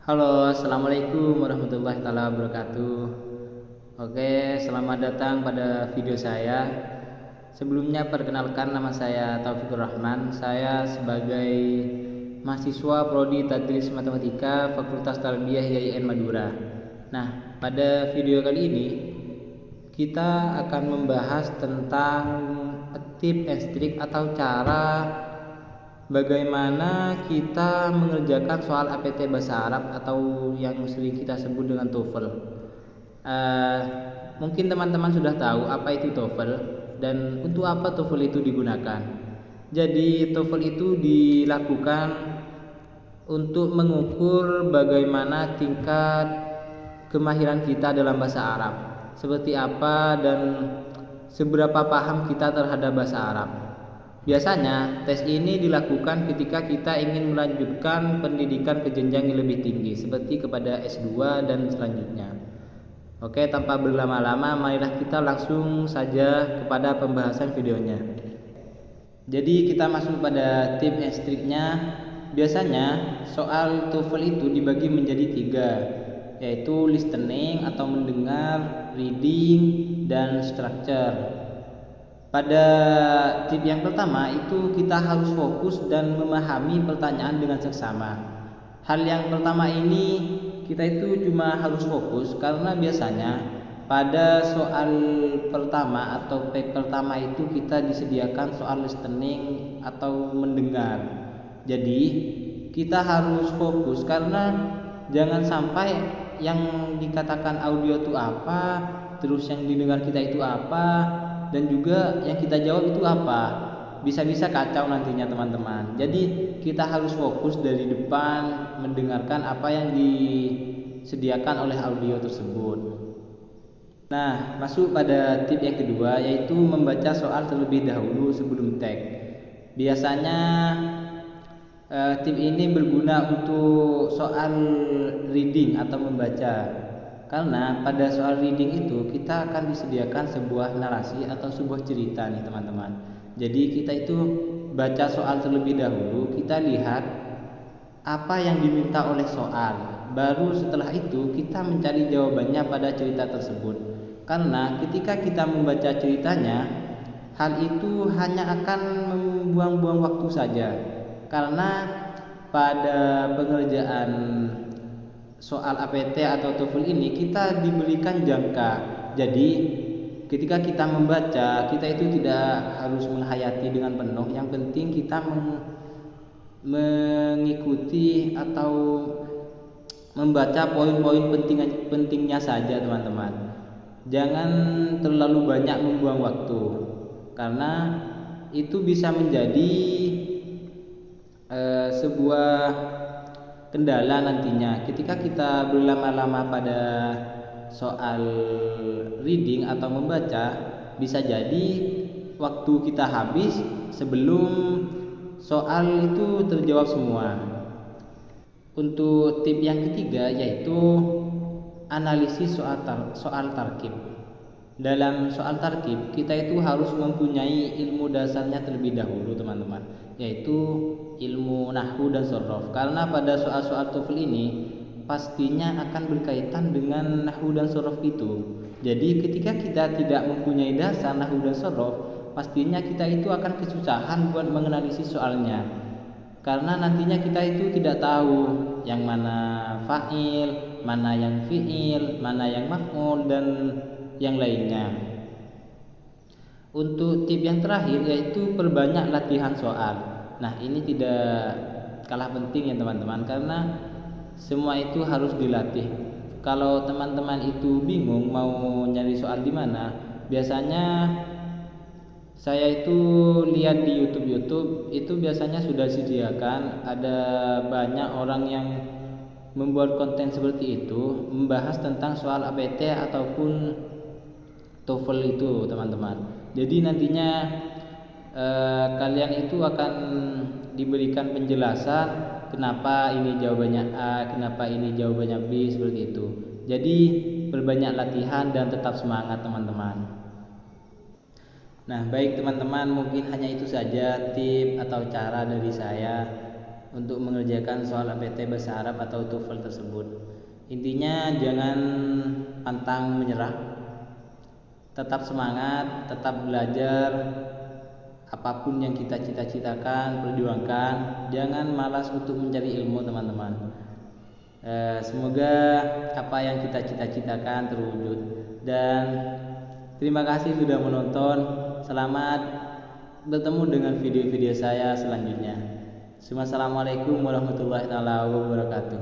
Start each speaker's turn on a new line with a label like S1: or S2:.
S1: Halo, assalamualaikum warahmatullahi taala wabarakatuh. Oke, selamat datang pada video saya. Sebelumnya perkenalkan, nama saya Taufikur Rahman. Saya sebagai mahasiswa Prodi Tadris Matematika Fakultas Tarbiyah IAIN Madura. Nah, pada video kali ini kita akan membahas tentang tips and trik atau cara bagaimana kita mengerjakan soal APT bahasa Arab atau yang sering kita sebut dengan TOEFL. Uh, Mungkin teman-teman sudah tahu apa itu TOEFL dan untuk apa TOEFL itu digunakan. Jadi TOEFL itu dilakukan untuk mengukur bagaimana tingkat kemahiran kita dalam bahasa Arab, seperti apa dan seberapa paham kita terhadap bahasa Arab. Biasanya, tes ini dilakukan ketika kita ingin melanjutkan pendidikan ke jenjang yang lebih tinggi, seperti kepada S2 dan selanjutnya. Oke, tanpa berlama-lama, marilah kita langsung saja kepada pembahasan videonya. Jadi kita masuk pada tips and triknya. Biasanya, soal TOEFL itu dibagi menjadi 3, yaitu listening atau mendengar, reading, dan structure. Pada tip yang pertama itu kita harus fokus dan memahami pertanyaan dengan seksama. Hal yang pertama ini kita itu cuma harus fokus karena biasanya pada soal pertama atau page pertama itu kita disediakan soal listening atau mendengar. Jadi kita harus fokus karena jangan sampai yang dikatakan audio itu apa, terus yang didengar kita itu apa, dan juga yang kita jawab itu apa. Bisa-bisa kacau nantinya teman-teman. Jadi kita harus fokus dari depan mendengarkan apa yang disediakan oleh audio tersebut. Nah, masuk pada tip yang kedua, yaitu membaca soal terlebih dahulu sebelum tag. Biasanya tip ini berguna untuk soal reading atau membaca. Karena pada soal reading itu kita akan disediakan sebuah narasi atau sebuah cerita nih teman-teman. Jadi kita itu baca soal terlebih dahulu, kita lihat apa yang diminta oleh soal. Baru setelah itu kita mencari jawabannya pada cerita tersebut. Karena ketika kita membaca ceritanya, hal itu hanya akan membuang-buang waktu saja. Karena pada pengerjaan soal APT atau TOEFL ini kita diberikan jangka. Jadi ketika kita membaca, kita itu tidak harus menghayati dengan penuh. Yang penting kita mengikuti atau membaca poin-poin pentingnya saja teman-teman. Jangan terlalu banyak membuang waktu, karena itu bisa menjadi sebuah kendala nantinya ketika kita berlama-lama pada soal reading atau membaca. Bisa jadi waktu kita habis sebelum soal itu terjawab semua. Untuk tip yang ketiga yaitu analisis soal tarkib. Dalam soal tarkib kita itu harus mempunyai ilmu dasarnya terlebih dahulu teman-teman, yaitu ilmu nahwu dan shorof. Karena pada soal-soal TOEFL ini pastinya akan berkaitan dengan nahwu dan shorof itu. Jadi ketika kita tidak mempunyai dasar nahwu dan shorof, pastinya kita itu akan kesusahan buat menganalisis soalnya. Karena nantinya kita itu tidak tahu yang mana fa'il, mana yang fi'il, mana yang maf'ul dan yang lainnya. Untuk tip yang terakhir yaitu perbanyak latihan soal. Nah, ini tidak kalah penting ya teman-teman, karena semua itu harus dilatih. Kalau teman-teman itu bingung mau nyari soal di mana, biasanya saya itu lihat di YouTube itu biasanya sudah disediakan, ada banyak orang yang membuat konten seperti itu membahas tentang soal APT ataupun TOEFL itu teman-teman. Jadi nantinya kalian itu akan diberikan penjelasan kenapa ini jawabannya A, kenapa ini jawabannya B, seperti itu. Jadi perbanyak latihan dan tetap semangat teman-teman. Nah, baik teman-teman, mungkin hanya itu saja tip atau cara dari saya untuk mengerjakan soal APT Bahasa Arab atau TOEFL tersebut. Intinya jangan pantang menyerah, tetap semangat, tetap belajar. Apapun yang kita cita-citakan, perjuangkan. Jangan malas untuk mencari ilmu, teman-teman. Semoga apa yang kita cita-citakan terwujud. Dan terima kasih sudah menonton. Selamat bertemu dengan video-video saya selanjutnya. Assalamualaikum warahmatullahi wabarakatuh.